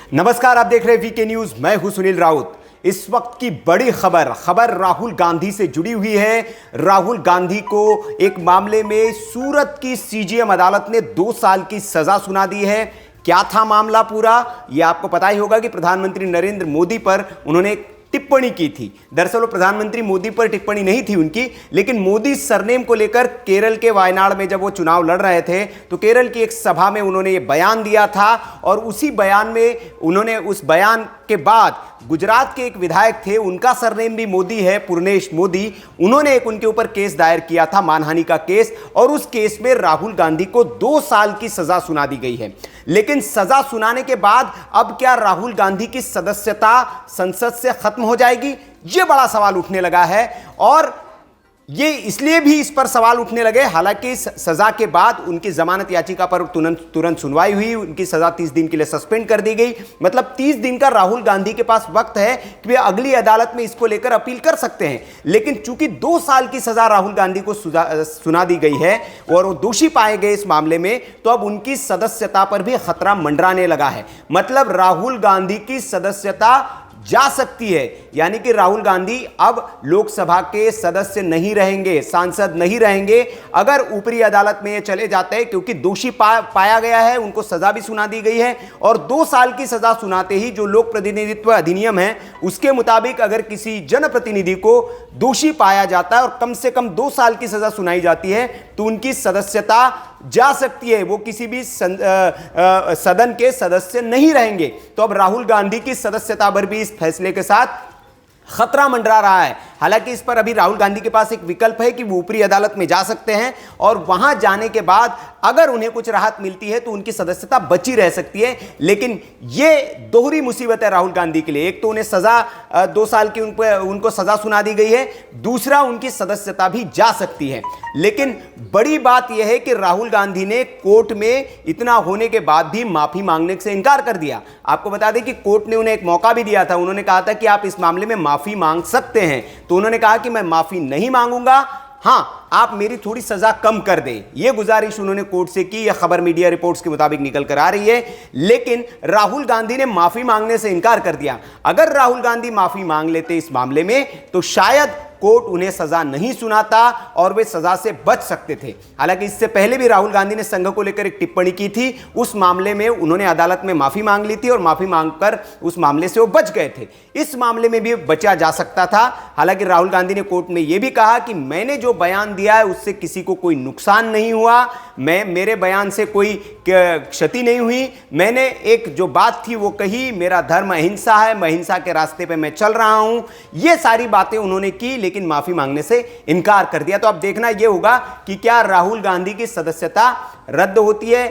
नमस्कार, आप देख रहे हैं वीके न्यूज। मैं हूं सुनील राउत। इस वक्त की बड़ी खबर राहुल गांधी से जुड़ी हुई है। राहुल गांधी को एक मामले में सूरत की सीजेएम अदालत ने 2 साल की सजा सुना दी है। क्या था मामला पूरा, यह आपको पता ही होगा कि प्रधानमंत्री नरेंद्र मोदी पर उन्होंने टिप्पणी की थी। दरअसल वो प्रधानमंत्री मोदी पर टिप्पणी नहीं थी उनकी, लेकिन मोदी सरनेम को लेकर केरल के वायनाड में जब वो चुनाव लड़ रहे थे तो केरल की एक सभा में उन्होंने ये बयान दिया था। और उसी बयान में उन्होंने, उस बयान के बाद गुजरात के एक विधायक थे, उनका सरनेम भी मोदी है, पूर्णेश मोदी, उन्होंने एक उनके ऊपर केस दायर किया था, मानहानि का केस। और उस केस में राहुल गांधी को 2 साल की सजा सुना दी गई है। लेकिन सजा सुनाने के बाद अब क्या राहुल गांधी की सदस्यता संसद से खत्म हो जाएगी, यह बड़ा सवाल उठने लगा है। और ये इसलिए भी इस पर सवाल उठने लगे, हालांकि सजा के बाद उनकी जमानत याचिका पर तुरंत सुनवाई हुई, उनकी सजा 30 दिन के लिए सस्पेंड कर दी गई। मतलब 30 दिन का राहुल गांधी के पास वक्त है कि वे अगली अदालत में इसको लेकर अपील कर सकते हैं। लेकिन चूंकि 2 साल की सजा राहुल गांधी को सुना दी गई है और वो दोषी पाए गए इस मामले में, तो अब उनकी सदस्यता पर भी खतरा मंडराने लगा है। मतलब राहुल गांधी की सदस्यता जा सकती है, यानी कि राहुल गांधी अब लोकसभा के सदस्य नहीं रहेंगे, सांसद नहीं रहेंगे अगर ऊपरी अदालत में ये चले जाते हैं, क्योंकि दोषी पाया गया है, उनको सजा भी सुना दी गई है। और 2 साल की सजा सुनाते ही जो लोक प्रतिनिधित्व अधिनियम है उसके मुताबिक अगर किसी जनप्रतिनिधि को दोषी पाया जाता है और कम से कम 2 साल की सजा सुनाई जाती है तो उनकी सदस्यता जा सकती है, वो किसी भी सदन के सदस्य नहीं रहेंगे। तो अब राहुल गांधी की सदस्यता पर भी इस फैसले के साथ खतरा मंडरा रहा है। हालांकि इस पर अभी राहुल गांधी के पास एक विकल्प है कि वो ऊपरी अदालत में जा सकते हैं और वहां जाने के बाद अगर उन्हें कुछ राहत मिलती है तो उनकी सदस्यता बची रह सकती है। लेकिन यह दोहरी मुसीबत है राहुल गांधी के लिए। एक तो उन्हें सजा 2 साल की उनको सजा सुना दी गई है, दूसरा उनकी सदस्यता भी जा सकती है। लेकिन बड़ी बात यह है कि राहुल गांधी ने कोर्ट में इतना होने के बाद भी माफी मांगने से इनकार कर दिया। आपको बता दें कि कोर्ट ने उन्हें एक मौका भी दिया था, उन्होंने कहा था कि आप इस मामले में माफी मांग सकते हैं, तो उन्होंने कहा कि मैं माफी नहीं मांगूंगा, हां आप मेरी थोड़ी सजा कम कर दें। यह गुजारिश उन्होंने कोर्ट से की, यह खबर मीडिया रिपोर्ट्स के मुताबिक निकल कर आ रही है। लेकिन राहुल गांधी ने माफी मांगने से इनकार कर दिया। अगर राहुल गांधी माफी मांग लेते इस मामले में तो शायद कोर्ट उन्हें सजा नहीं सुनाता और वे सजा से बच सकते थे। हालांकि इससे पहले भी राहुल गांधी ने संघ को लेकर एक टिप्पणी की थी, उस मामले में उन्होंने अदालत में माफी मांग ली थी और माफी मांगकर उस मामले से वो बच गए थे। इस मामले में भी बचा जा सकता था। हालांकि राहुल गांधी ने कोर्ट में यह भी कहा कि मैंने जो बयान दिया है उससे किसी को कोई नुकसान नहीं हुआ, मेरे बयान से कोई क्षति नहीं हुई, मैंने एक जो बात थी वो कही, मेरा धर्म अहिंसा है, मैं अहिंसा के रास्ते पे मैं चल रहा हूं। ये सारी बातें उन्होंने की, लेकिन माफी मांगने से इनकार कर दिया। तो अब देखना यह होगा कि क्या राहुल गांधी की सदस्यता रद्द होती है,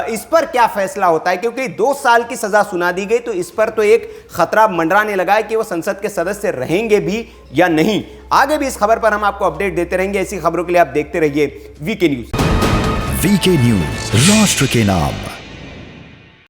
इस पर क्या फैसला होता है, क्योंकि 2 साल की सजा सुना दी गई तो इस पर तो एक खतरा मंडराने लगा है कि वो संसद के सदस्य रहेंगे भी या नहीं। आगे भी इस खबर पर हम आपको अपडेट देते रहेंगे। ऐसी खबरों के लिए आप देखते रहिए वीके न्यूज। वीके न्यूज, राष्ट्र के नाम।